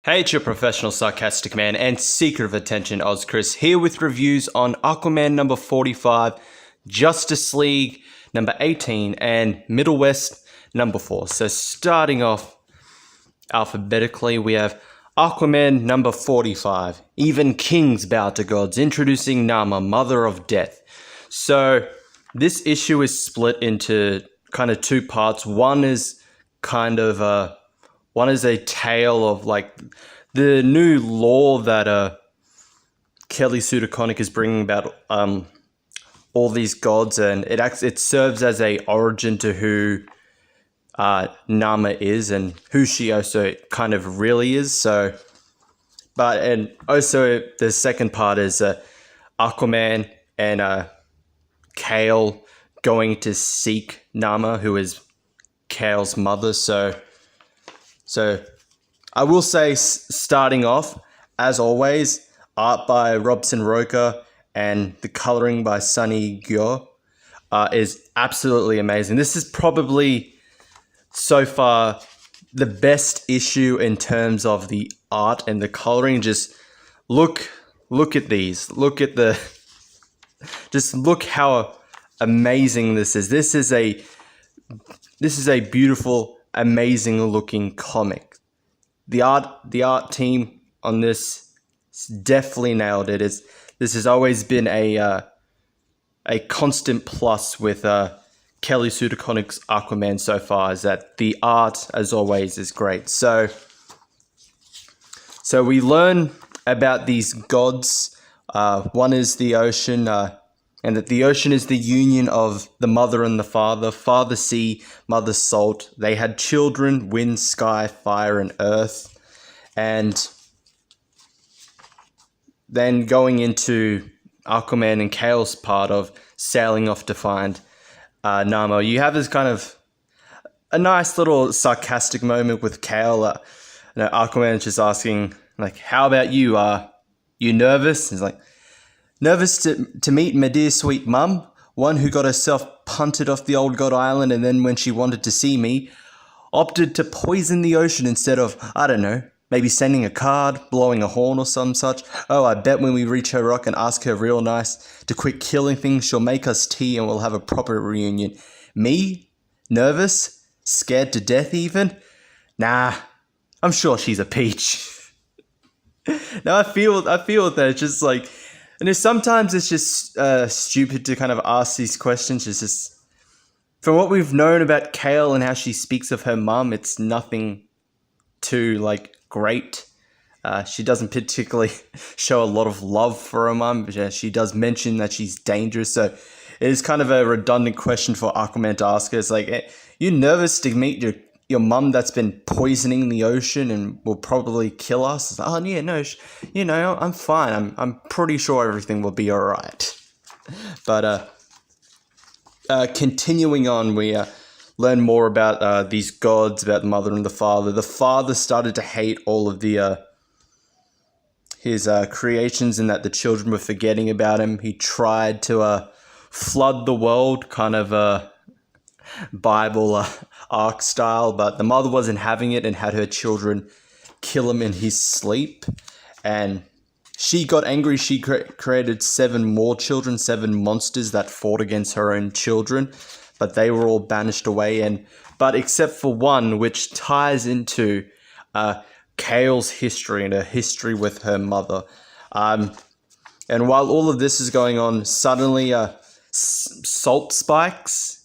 Hey, it's your professional sarcastic man and seeker of attention, Oz Chris, here with reviews on Aquaman number 45, Justice League number 18, and Middlewest number 4. So starting off alphabetically, we have Aquaman number 45, Even Kings Bow to Gods, introducing Namma, Mother of Death. So this issue is split into kind of two parts. One is a tale of like the new law that Caille is bringing about all these gods, and it serves as a origin to who Namma is and who she also kind of really is. So, and also the second part is Aquaman and Caille going to seek Namma, who is Caille's mother. So I will say, starting off, as always, art by Robson Roca and the coloring by Sunny Gyo is absolutely amazing. This is probably, so far, the best issue in terms of the art and the coloring. Just look at these. Just look how amazing this is. This is a beautiful, amazing looking comic. The art team on this definitely nailed it. This has always been a constant plus with Caille Sudeikonik's Aquaman so far, is that the art, as always, is great. So we learn about these gods. One is the ocean, and that the ocean is the union of the mother and the father, father sea, mother salt. They had children, wind, sky, fire, and earth. And then going into Aquaman and Caille's part of sailing off to find Namma, you have this kind of a nice little sarcastic moment with Caille. Aquaman is just asking, like, how about you? You nervous? He's like, nervous to meet my dear sweet mum, one who got herself punted off the old god island, and then when she wanted to see me, opted to poison the ocean instead of, I don't know, maybe sending a card, blowing a horn or some such. Oh, I bet when we reach her rock and ask her real nice to quit killing things, she'll make us tea and we'll have a proper reunion. Me? Nervous? Scared to death even? Nah, I'm sure she's a peach. Now I feel that it's just like, and sometimes it's just stupid to kind of ask these questions. It's just, from what we've known about Caille and how she speaks of her mum, it's nothing too, like, great. She doesn't particularly show a lot of love for her mum, but she does mention that she's dangerous. So it is kind of a redundant question for Aquaman to ask her. It's like, hey, you nervous to meet your mum that's been poisoning the ocean and will probably kill us? It's like, oh yeah, no, I'm fine. I'm pretty sure everything will be all right. But continuing on, we learn more about these gods, about the mother and the father. The father started to hate all of his creations, and that the children were forgetting about him. He tried to flood the world, kind of Bible arc style, but the mother wasn't having it and had her children kill him in his sleep. And she got angry. She created 7 more children, 7 monsters that fought against her own children, but they were all banished away. But except for one, which ties into Caille's history and her history with her mother. And while all of this is going on, suddenly salt spikes,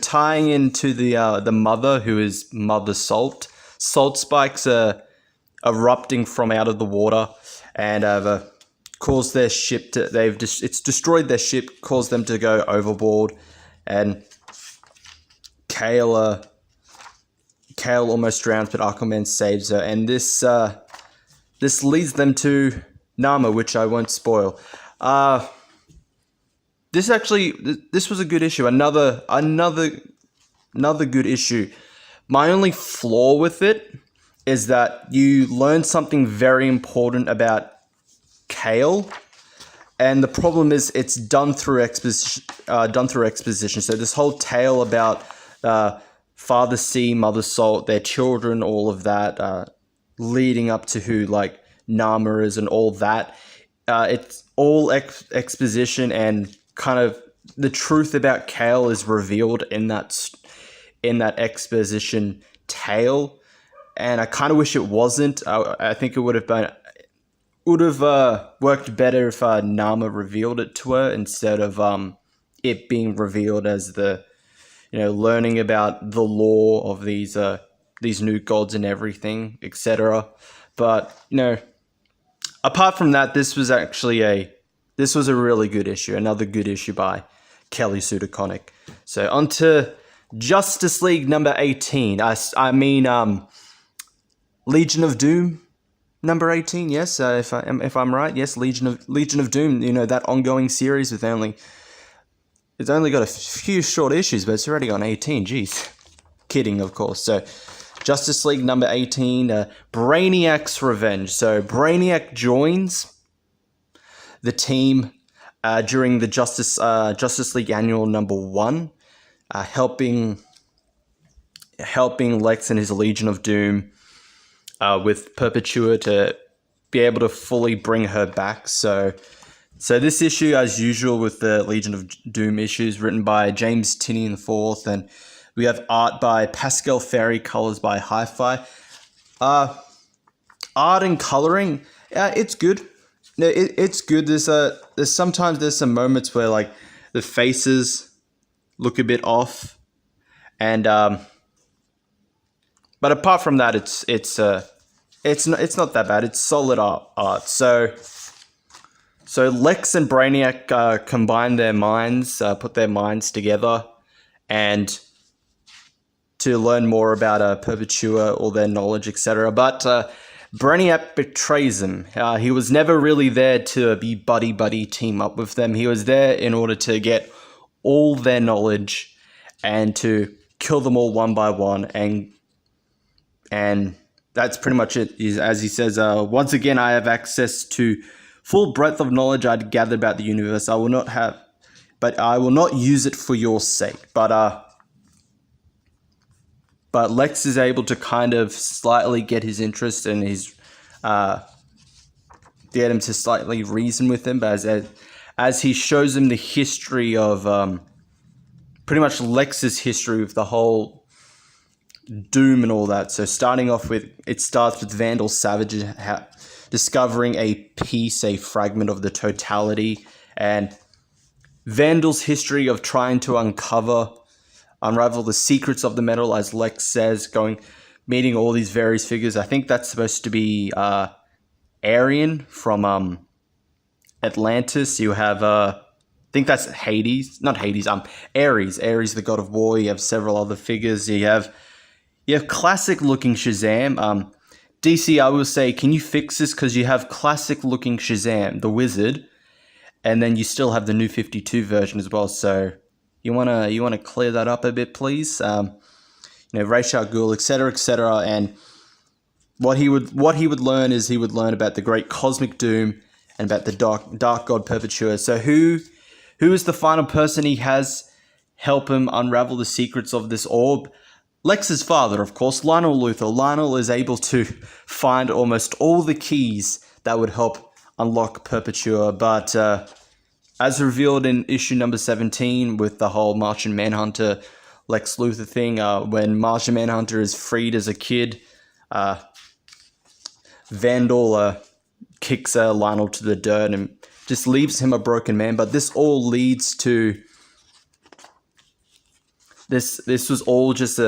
tying into the mother, who is Mother Salt. Salt spikes are erupting from out of the water and have caused their ship to, it's destroyed their ship, caused them to go overboard, and Caille almost drowns, but Aquaman saves her, and this leads them to Namma, which I won't spoil. This was a good issue. Another good issue. My only flaw with it is that you learn something very important about Caille, and the problem is it's done through exposition. So this whole tale about Father Sea, Mother Salt, their children, all of that, leading up to who like Namma is and all that. It's all exposition, and kind of the truth about Caille is revealed in that exposition tale. And I kind of wish it wasn't. I think it would have worked better if Namma revealed it to her instead of it being revealed as the, learning about the lore of these new gods and everything, etc. But apart from that, this was a really good issue. Another good issue by Kelly Sue DeConnick. So on to Justice League number 18. I mean Legion of Doom number 18. Yes, if I'm right, yes, Legion of Doom. That ongoing series with it's only got a few short issues, but it's already on 18. Jeez, kidding, of course. So Justice League number 18, Brainiac's Revenge. So Brainiac joins the team during the Justice League Annual number 1, helping Lex and his Legion of Doom with Perpetua to be able to fully bring her back. So this issue, as usual with the Legion of Doom issues, written by James Tynion IV, and we have art by Pascal Ferry, colors by Hi-Fi. Art and coloring, it's good. It's good. There's sometimes some moments where like the faces look a bit off, and but apart from that, it's not that bad. It's solid art. So Lex and Brainiac combine their minds, put their minds together, and to learn more about Perpetua, all their knowledge, etc. But Brainiac betrays them. He was never really there to be buddy team up with them. He was there in order to get all their knowledge and to kill them all one by one. And that's pretty much it. As he says, once again, I have access to full breadth of knowledge I'd gathered about the universe. I will not use it for your sake. But Lex is able to kind of slightly get his interest and get him to slightly reason with him. But as he shows him the history of pretty much Lex's history with the whole Doom and all that. So it starts with Vandal Savage discovering a piece, a fragment of the totality, and Vandal's history of trying to unravel the secrets of the metal, as Lex says, meeting all these various figures. I think that's supposed to be Arian from Atlantis. You have I think that's Hades, not Hades. Ares, the god of war. You have several other figures. You have classic looking Shazam. DC, I will say, can you fix this? Because you have classic looking Shazam, the Wizard, and then you still have the New 52 version as well. So you wanna clear that up a bit, please. Ra's al Ghul, etc. And what he would learn is he would learn about the great cosmic doom and about the dark god Perpetua. So who is the final person he has help him unravel the secrets of this orb? Lex's father, of course, Lionel Luthor. Lionel is able to find almost all the keys that would help unlock Perpetua, but as revealed in issue number 17 with the whole Martian Manhunter Lex Luthor thing, when Martian Manhunter is freed as a kid, Vandal kicks Lionel to the dirt and just leaves him a broken man. But this all leads to this was all just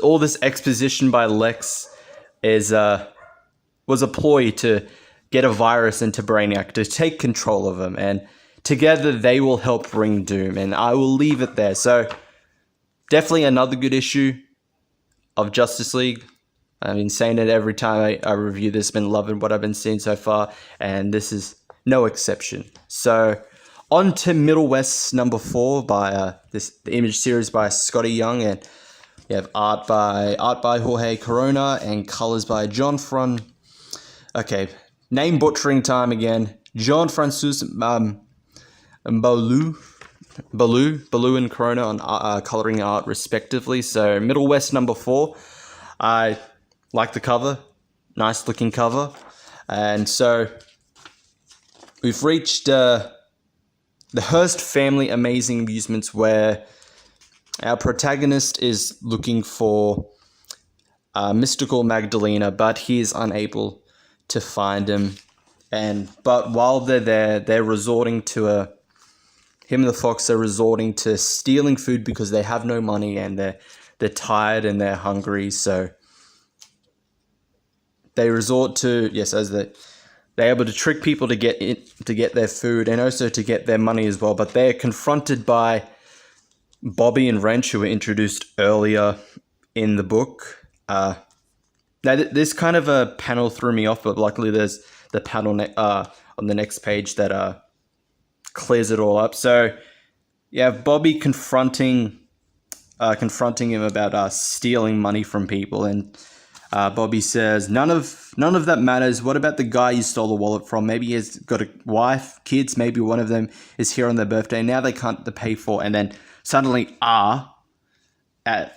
all this exposition by Lex was a ploy to get a virus into Brainiac to take control of him, and together they will help bring doom. And I will leave it there. So definitely another good issue of Justice League. I've been saying it every time I review this. Been loving what I've been seeing so far, and this is no exception. So on to Middlewest number 4 by the image series by Scotty Young, and we have art by Jorge Corona and colors by John name butchering time again. John Francis Baloo and Corona on coloring art respectively. So Middlewest number 4. I like the cover. Nice looking cover. And so we've reached the Hearst Family Amazing Amusements, where our protagonist is looking for Mystical Magdalena, but he is unable to find him. But while they're there, they're resorting to him and the fox are resorting to stealing food because they have no money and they're tired and they're hungry. So they resort to, yes, as they're able to trick people to get their food and also to get their money as well. But they're confronted by Bobby and Wrench, who were introduced earlier in the book. Now, this kind of a panel threw me off, but luckily there's the panel on the next page that clears it all up. So you have Bobby confronting him about stealing money from people, and Bobby says, none of that matters. What about the guy you stole the wallet from? Maybe he's got a wife, kids. Maybe one of them is here on their birthday. Now they can't pay for. And then suddenly,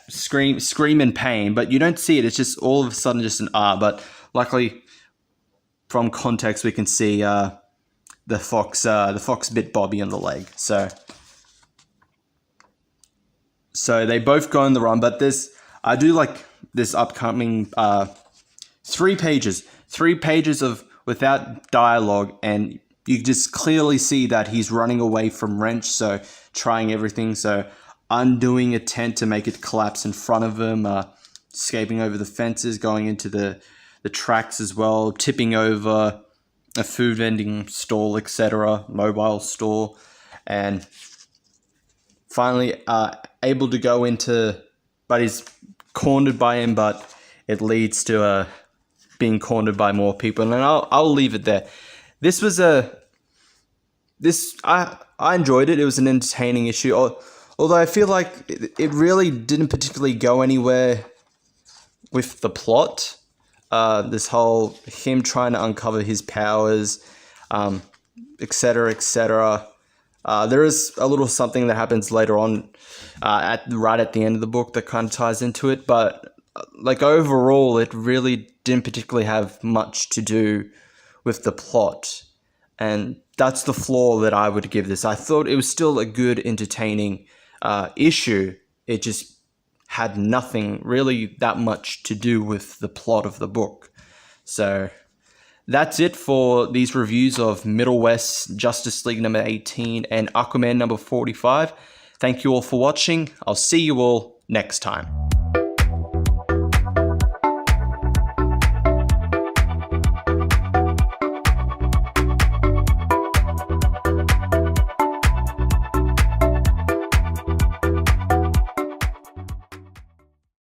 scream in pain. But you don't see it. It's just all of a sudden just an But luckily, from context, we can see the fox bit Bobby on the leg. So they both go on the run. But I do like this upcoming 3 pages of without dialogue, and you just clearly see that he's running away from Wrench, so trying everything, so undoing a tent to make it collapse in front of him, escaping over the fences, going into the tracks as well, tipping over a food vending stall, etc., mobile store, and finally able to go into, but he's cornered by him, but it leads to being cornered by more people, and I'll leave it there. I enjoyed it. It was an entertaining issue, although I feel like it really didn't particularly go anywhere with the plot. This whole him trying to uncover his powers, etc., etc. There is a little something that happens later on, right at the end of the book, that kind of ties into it. But like overall, it really didn't particularly have much to do with the plot, and that's the flaw that I would give this. I thought it was still a good, entertaining issue. It just had nothing really that much to do with the plot of the book. So that's it for these reviews of Middlewest, Justice League number 18, and Aquaman number 45. Thank you all for watching. I'll see you all next time.